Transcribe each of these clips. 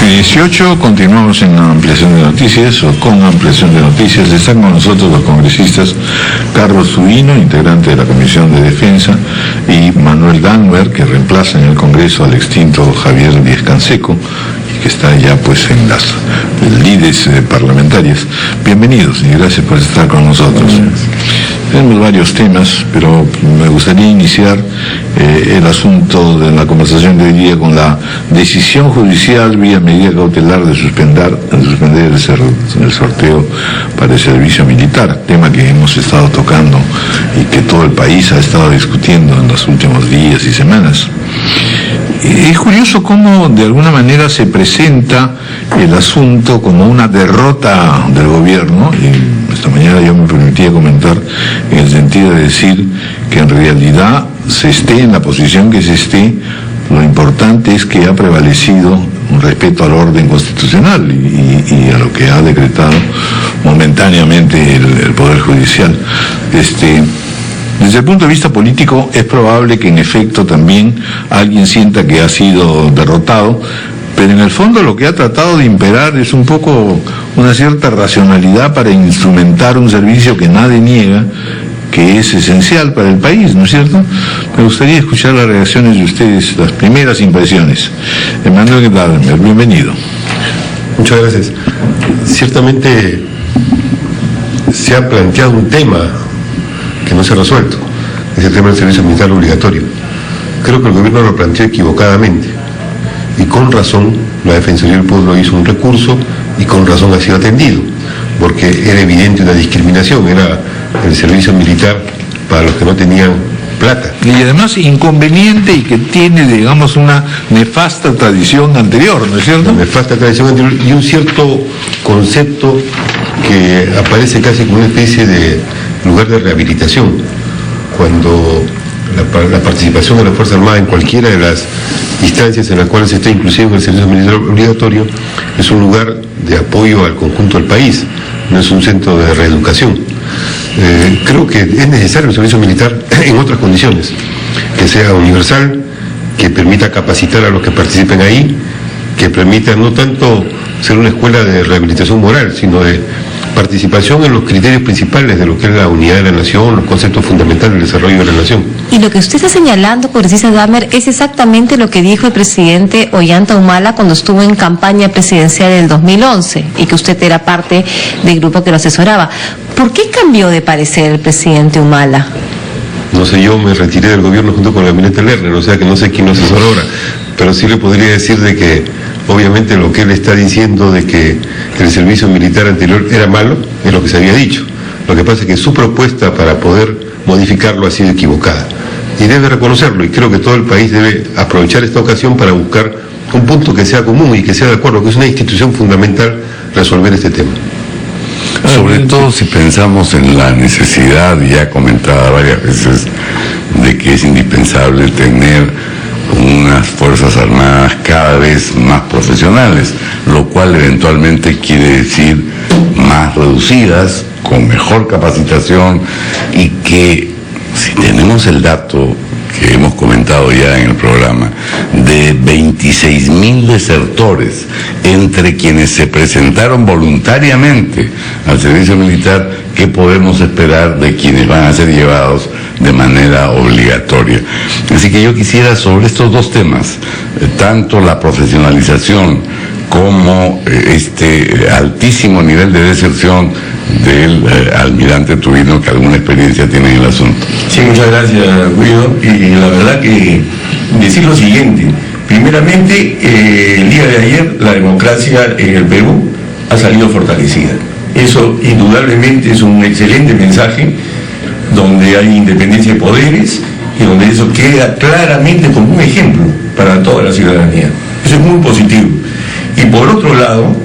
7:18, continuamos en la ampliación de noticias, o con ampliación de noticias. Están con nosotros los congresistas Carlos Zubino, integrante de la Comisión de Defensa, y Manuel Ganwer, que reemplaza en el Congreso al extinto Javier Díez Canseco, y que está ya pues en las lides parlamentarias. Bienvenidos y gracias por estar con nosotros. Tenemos varios temas, pero me gustaría iniciar el asunto de la conversación de hoy día con la decisión judicial vía medida cautelar de suspender el sorteo para el servicio militar, tema que hemos estado tocando y que todo el país ha estado discutiendo en los últimos días y semanas. Es curioso cómo de alguna manera se presenta el asunto como una derrota del gobierno, y esta mañana yo me permitía comentar en el sentido de decir que en realidad se esté en la posición que se esté, lo importante es que ha prevalecido un respeto al orden constitucional y a lo que ha decretado momentáneamente el Poder Judicial. Desde el punto de vista político es probable que en efecto también alguien sienta que ha sido derrotado, pero en el fondo lo que ha tratado de imperar es un poco una cierta racionalidad para instrumentar un servicio que nadie niega, que es esencial para el país, ¿no es cierto? Me gustaría escuchar las reacciones de ustedes, las primeras impresiones. Manuel Ganwer, bienvenido. Muchas gracias. Ciertamente se ha planteado un tema que no se ha resuelto, es el tema del servicio militar obligatorio. Creo que el gobierno lo planteó equivocadamente y con razón la Defensoría del Pueblo hizo un recurso y con razón ha sido atendido, porque era evidente una discriminación, era el servicio militar para los que no tenían plata. Y además inconveniente y que tiene, digamos, una nefasta tradición anterior, ¿no es cierto? Una nefasta tradición anterior y un cierto concepto que aparece casi como una especie de lugar de rehabilitación, cuando la participación de la Fuerza Armada en cualquiera de las instancias en las cuales se está inclusive en el servicio militar obligatorio es un lugar de apoyo al conjunto del país, no es un centro de reeducación. Creo que es necesario el servicio militar en otras condiciones, que sea universal, que permita capacitar a los que participen ahí, que permita no tanto ser una escuela de rehabilitación moral, sino de participación en los criterios principales de lo que es la unidad de la nación, los conceptos fundamentales del desarrollo de la nación. Y lo que usted está señalando, congresista Ganwer, es exactamente lo que dijo el presidente Ollanta Humala cuando estuvo en campaña presidencial del 2011 y que usted era parte del grupo que lo asesoraba. ¿Por qué cambió de parecer el presidente Humala? No sé, yo me retiré del gobierno junto con el gabinete Lerner, o sea que no sé quién lo asesoró ahora, pero sí le podría decir de que obviamente lo que él está diciendo de que el servicio militar anterior era malo, es lo que se había dicho. Lo que pasa es que su propuesta para poder modificarlo ha sido equivocada. Y debe reconocerlo, y creo que todo el país debe aprovechar esta ocasión para buscar un punto que sea común y que sea de acuerdo, que es una institución fundamental resolver este tema. Sobre todo si pensamos en la necesidad, ya comentada varias veces, de que es indispensable tener unas Fuerzas Armadas cada vez más profesionales, lo cual eventualmente quiere decir más reducidas, con mejor capacitación, y que si tenemos el dato que hemos comentado ya en el programa, de 26.000 desertores entre quienes se presentaron voluntariamente al servicio militar, ¿qué podemos esperar de quienes van a ser llevados de manera obligatoria? Así que yo quisiera sobre estos dos temas, tanto la profesionalización como este altísimo nivel de deserción del almirante Tubino, que alguna experiencia tiene en el asunto. Sí, muchas gracias, Guido. Y la verdad que decir lo siguiente: primeramente, el día de ayer la democracia en el Perú ha salido fortalecida. Eso indudablemente es un excelente mensaje, donde hay independencia de poderes y donde eso queda claramente como un ejemplo para toda la ciudadanía. Eso es muy positivo. Y por otro lado,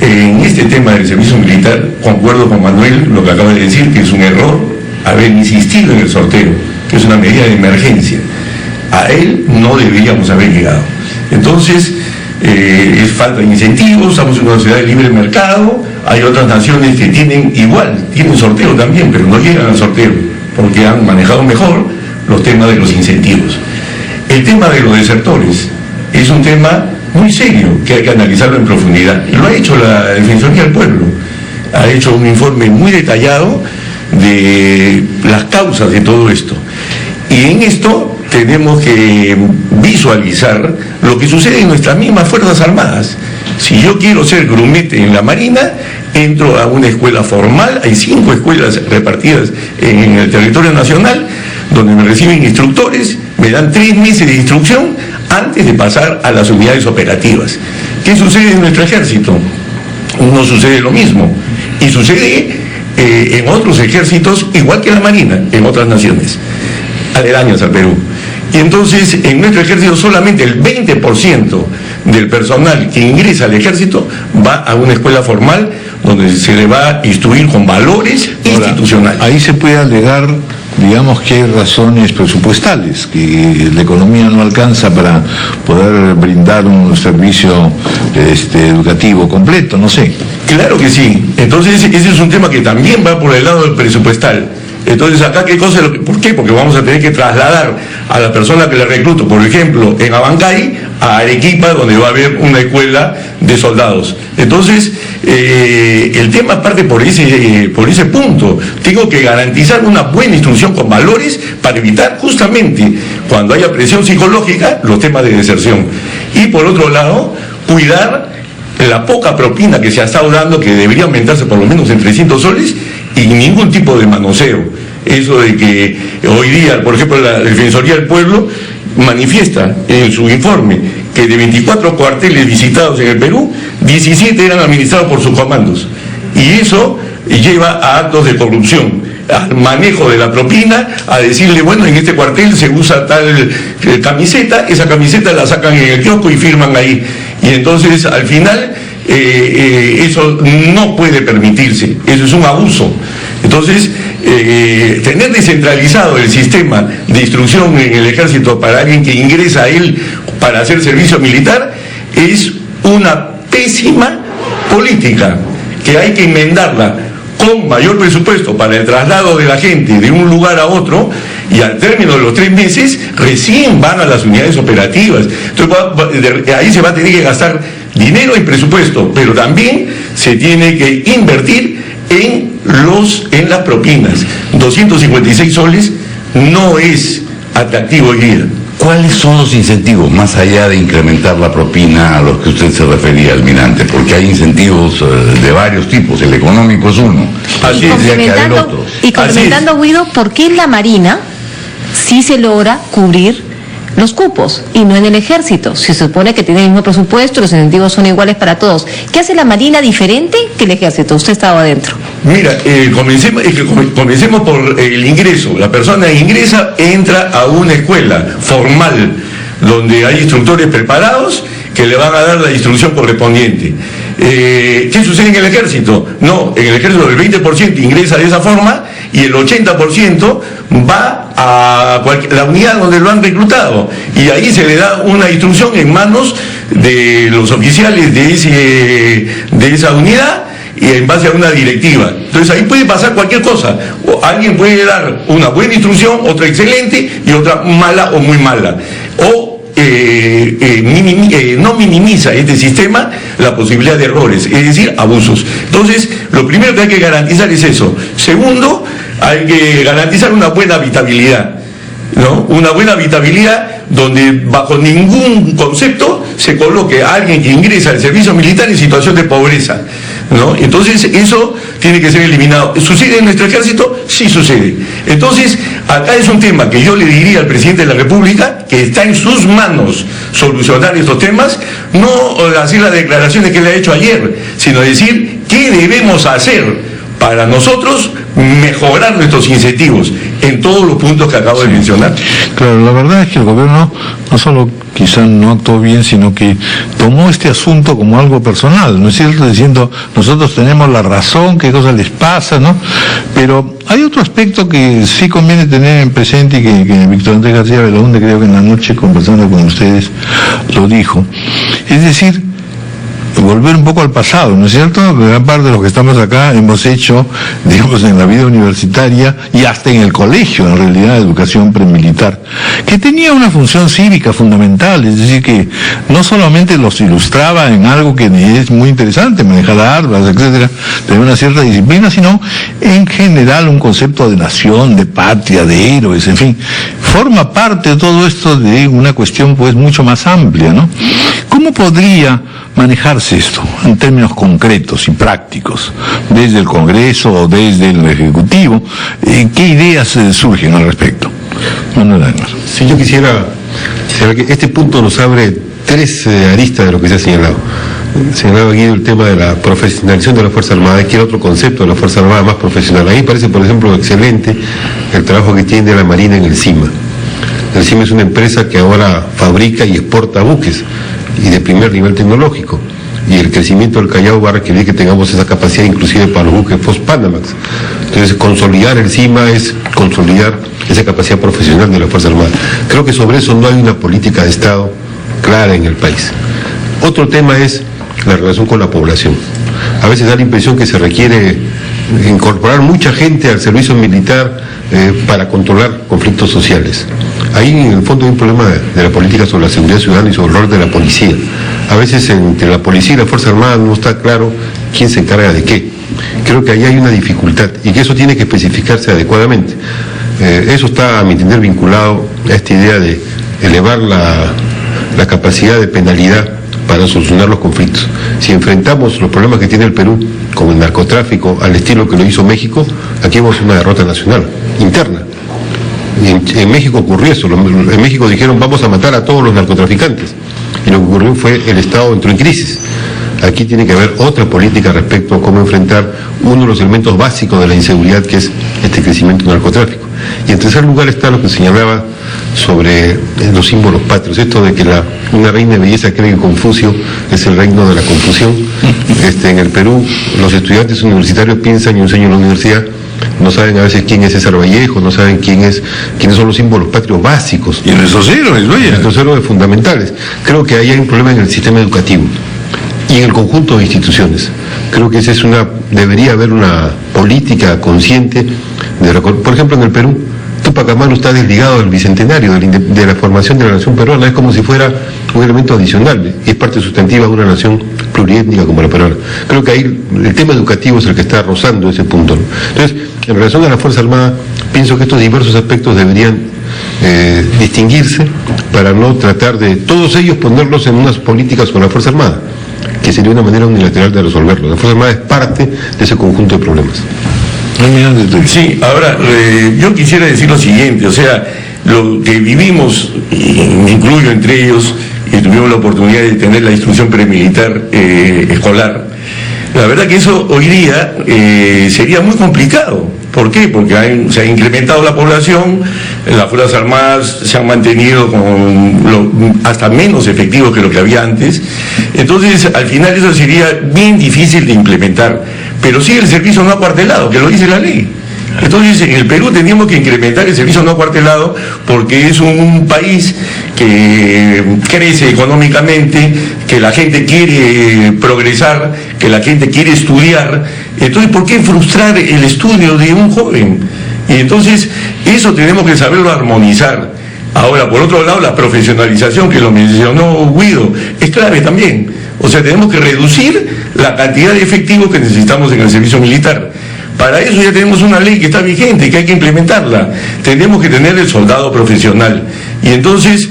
en este tema del servicio militar, concuerdo con Manuel lo que acaba de decir, que es un error haber insistido en el sorteo, que es una medida de emergencia. A él no deberíamos haber llegado. Entonces, es falta de incentivos, estamos en una sociedad de libre mercado, hay otras naciones que tienen sorteo también, pero no llegan al sorteo, porque han manejado mejor los temas de los incentivos. El tema de los desertores es un tema muy serio que hay que analizarlo en profundidad. Lo ha hecho la Defensoría del Pueblo, ha hecho un informe muy detallado de las causas de todo esto. Y en esto tenemos que visualizar lo que sucede en nuestras mismas Fuerzas Armadas. Si yo quiero ser grumete en la Marina, entro a una escuela formal, hay 5 escuelas repartidas en el territorio nacional, donde me reciben instructores, me dan 3 meses de instrucción antes de pasar a las unidades operativas. ¿Qué sucede en nuestro ejército? No sucede lo mismo, y sucede en otros ejércitos, igual que en la Marina, en otras naciones aledañas al Perú. Y entonces en nuestro ejército solamente el 20% del personal que ingresa al ejército va a una escuela formal donde se le va a instruir con valores institucionales. Ahí se puede alegar, digamos, que hay razones presupuestales, que la economía no alcanza para poder brindar un servicio educativo completo, no sé. Claro que sí. Entonces ese es un tema que también va por el lado del presupuestal. Entonces acá qué cosa, ¿por qué? Porque vamos a tener que trasladar a la persona que le recluto, por ejemplo, en Abancay, a Arequipa, donde va a haber una escuela de soldados. Entonces, el tema parte por ese punto. Tengo que garantizar una buena instrucción con valores para evitar justamente, cuando haya presión psicológica, los temas de deserción. Y por otro lado, cuidar la poca propina que se ha estado dando, que debería aumentarse por lo menos en 300 soles, y ningún tipo de manoseo. Eso de que hoy día, por ejemplo, la Defensoría del Pueblo manifiesta en su informe que de 24 cuarteles visitados en el Perú, 17 eran administrados por sus comandos. Y eso lleva a actos de corrupción, al manejo de la propina, a decirle, bueno, en este cuartel se usa tal camiseta, esa camiseta la sacan en el kiosco y firman ahí. Y entonces, al final, eso no puede permitirse, eso es un abuso. Entonces, tener descentralizado el sistema de instrucción en el ejército para alguien que ingresa a él para hacer servicio militar es una pésima política que hay que enmendarla con mayor presupuesto para el traslado de la gente de un lugar a otro, y al término de los 3 meses recién van a las unidades operativas. Entonces ahí se va a tener que gastar dinero y presupuesto, pero también se tiene que invertir en las propinas. 256 soles no es atractivo hoy día. ¿Cuáles son los incentivos, más allá de incrementar la propina a los que usted se refería, almirante? Porque hay incentivos de varios tipos, el económico es uno. Así es. Y complementando, Guido, ¿por qué en la Marina sí se logra cubrir los cupos y no en el ejército? Si se supone que tiene el mismo presupuesto, los incentivos son iguales para todos. ¿Qué hace la Marina diferente que el ejército? Usted estaba adentro. Mira, comencemos por el ingreso. La persona ingresa, entra a una escuela formal donde hay instructores preparados que le van a dar la instrucción correspondiente. ¿Qué sucede en el ejército? No, en el ejército el 20% ingresa de esa forma y el 80% va a la unidad donde lo han reclutado, y ahí se le da una instrucción en manos de los oficiales de esa unidad y en base a una directiva. Entonces ahí puede pasar cualquier cosa. Alguien puede dar una buena instrucción, otra excelente y otra mala o muy mala. O no minimiza este sistema la posibilidad de errores, es decir, abusos. Entonces, lo primero que hay que garantizar es eso. Segundo, hay que garantizar una buena habitabilidad, ¿no? Una buena habitabilidad donde bajo ningún concepto se coloque a alguien que ingresa al servicio militar en situación de pobreza, ¿no? Entonces eso tiene que ser eliminado. ¿Sucede en nuestro ejército? Sí sucede. Entonces acá es un tema que yo le diría al presidente de la República que está en sus manos solucionar estos temas, no hacer las declaraciones que le ha hecho ayer, sino decir qué debemos hacer para nosotros mejorar nuestros incentivos en todos los puntos que acabo de mencionar. Claro, la verdad es que el gobierno no solo quizá no actuó bien, sino que tomó este asunto como algo personal, ¿no es cierto? Diciendo, nosotros tenemos la razón, qué cosa les pasa, ¿no? Pero hay otro aspecto que sí conviene tener en presente y que Víctor Andrés García Belaúnde, creo que en la noche conversando con ustedes lo dijo. Es decir, volver un poco al pasado, ¿no es cierto? Gran parte de los que estamos acá hemos hecho, digamos, en la vida universitaria y hasta en el colegio, en realidad, educación premilitar, que tenía una función cívica fundamental, es decir, que no solamente los ilustraba en algo que es muy interesante, manejar armas, etcétera, tener una cierta disciplina, sino en general un concepto de nación, de patria, de héroes, en fin, forma parte de todo esto de una cuestión pues mucho más amplia, ¿no? ¿Cómo podría manejarse esto en términos concretos y prácticos desde el Congreso o desde el Ejecutivo? ¿Qué ideas surgen al respecto? Manuel Dangmer. Si yo quisiera que este punto nos abre tres aristas de lo que se ha señalado. Señalaba Guido el tema de la profesionalización de la Fuerza Armada, que era otro concepto de la Fuerza Armada más profesional. A mí me parece, por ejemplo, excelente el trabajo que tiene la Marina en el CIMA. El CIMA es una empresa que ahora fabrica y exporta buques y de primer nivel tecnológico, y el crecimiento del Callao va a requerir que tengamos esa capacidad inclusive para los buques post-Panamax. Entonces, consolidar el CIMA es consolidar esa capacidad profesional de la Fuerza Armada. Creo que sobre eso no hay una política de Estado clara en el país. Otro tema es la relación con la población. A veces da la impresión que se requiere incorporar mucha gente al servicio militar para controlar conflictos sociales. Ahí en el fondo hay un problema de la política sobre la seguridad ciudadana y sobre el rol de la policía. A veces entre la policía y la Fuerza Armada no está claro quién se encarga de qué. Creo que ahí hay una dificultad y que eso tiene que especificarse adecuadamente. Eso está, a mi entender, vinculado a esta idea de elevar la capacidad de penalidad para solucionar los conflictos. Si enfrentamos los problemas que tiene el Perú con el narcotráfico al estilo que lo hizo México, aquí vamos a una derrota nacional, interna. En México ocurrió eso. En México dijeron vamos a matar a todos los narcotraficantes, y lo que ocurrió fue el Estado entró en crisis. Aquí tiene que haber otra política respecto a cómo enfrentar uno de los elementos básicos de la inseguridad, que es este crecimiento del narcotráfico. Y en tercer lugar está lo que señalaba sobre los símbolos patrios, esto de que una reina de belleza cree que Confucio es el reino de la confusión. En el Perú los estudiantes universitarios piensan, y un señor en la universidad, no saben a veces quién es César Vallejo, no saben quiénes son los símbolos patrios básicos. Y nuestros héroes, nuestros héroes fundamentales. Creo que ahí hay un problema en el sistema educativo y en el conjunto de instituciones. Creo que debería haber una política consciente por ejemplo, en el Perú, Túpac Amaru está desligado del bicentenario, de la formación de la nación peruana, es como si fuera un elemento adicional, y es parte sustantiva de una nación pluriétnica como la peruana. Creo que ahí el tema educativo es el que está rozando ese punto, ¿no? Entonces, en relación a la Fuerza Armada, pienso que estos diversos aspectos deberían distinguirse para no tratar de todos ellos ponerlos en unas políticas con la Fuerza Armada, que sería una manera unilateral de resolverlo. La Fuerza Armada es parte de ese conjunto de problemas. Sí, ahora yo quisiera decir lo siguiente, o sea, lo que vivimos, y me incluyo entre ellos, y tuvimos la oportunidad de tener la instrucción premilitar escolar, la verdad que eso hoy día sería muy complicado. ¿Por qué? Porque se ha incrementado la población, las Fuerzas Armadas se han mantenido hasta menos efectivos que lo que había antes, entonces al final eso sería bien difícil de implementar, pero sí el servicio no acuartelado, que lo dice la ley. Entonces en el Perú tendríamos que incrementar el servicio no acuartelado porque es un país que crece económicamente, que la gente quiere progresar, que la gente quiere estudiar. Entonces, ¿por qué frustrar el estudio de un joven? Y entonces eso tenemos que saberlo armonizar. Ahora, por otro lado, la profesionalización, que lo mencionó Guido, es clave también. O sea, tenemos que reducir la cantidad de efectivos que necesitamos en el servicio militar. Para eso ya tenemos una ley que está vigente, que hay que implementarla. Tenemos que tener el soldado profesional. Y entonces...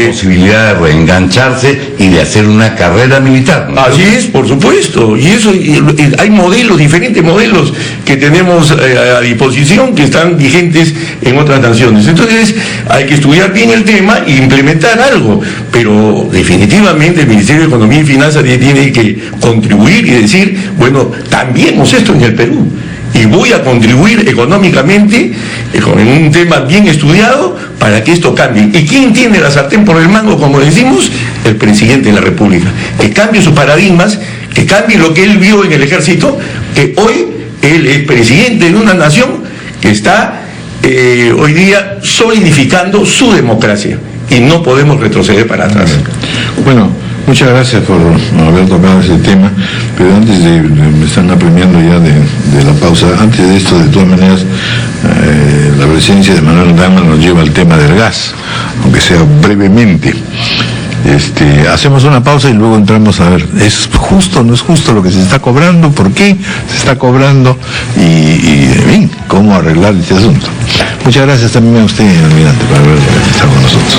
posibilidad de reengancharse y de hacer una carrera militar, ¿no? Así es, por supuesto. Y eso, hay modelos, diferentes modelos que tenemos a disposición, que están vigentes en otras naciones. Entonces, hay que estudiar bien el tema e implementar algo. Pero definitivamente el Ministerio de Economía y Finanzas tiene que contribuir y decir, bueno, cambiemos esto en el Perú. Y voy a contribuir económicamente con un tema bien estudiado para que esto cambie. ¿Y quién tiene la sartén por el mango, como decimos? El presidente de la República. Que cambie sus paradigmas, que cambie lo que él vio en el ejército, que hoy él es presidente de una nación que está hoy día solidificando su democracia. Y no podemos retroceder para atrás. Bueno, Muchas gracias por haber tocado ese tema, pero antes me están apremiando ya de la pausa, antes de esto, de todas maneras, la presencia de Manuel Dangmer nos lleva al tema del gas, aunque sea brevemente. Hacemos una pausa y luego entramos a ver, ¿es justo o no es justo lo que se está cobrando? ¿Por qué se está cobrando? Y en fin, ¿cómo arreglar este asunto? Muchas gracias también a usted, almirante, por haber estado con nosotros.